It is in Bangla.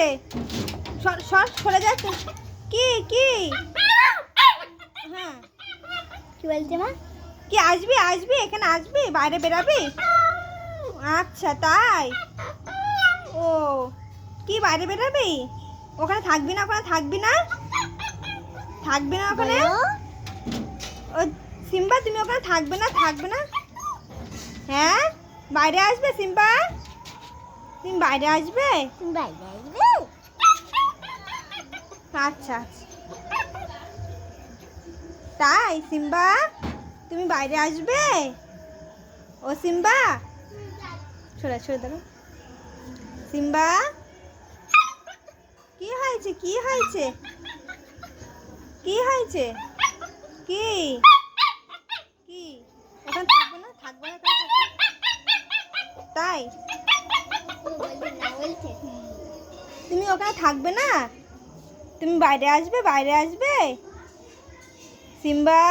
থেকে সরে যাচ্ছে। কি কি? হ্যাঁ, কি বলছে মা? কি আসবি আসবি এখানে আসবি, বাইরে বেরাবি? আচ্ছা তাই। ও কি বাইরে বেরাবি? ওখানে থাকবি না, ওখানে থাকবি না, থাকবি না ওখানে? ও সিম্বা তুমি ওখানে থাকবে না, থাকবে না? হ্যাঁ বাইরে আসবে সিম্বা, তুমি বাইরে আসবে? বাইরে আসবে। আচ্ছা আচ্ছা তাই সিম্বা তুমি বাইরে আসবে? ও সিম্বা সরে সরে দাঁড়ো। সিম্বা কি হয়েছে, কি হয়েছে, কি হয়েছে? কি কি ওখানে থাকবো না, থাকবো না, তাই? তুমি ওখানে থাকবে না, তুমি বাইরে আসবে, বাইরে আসবে সিম্বা।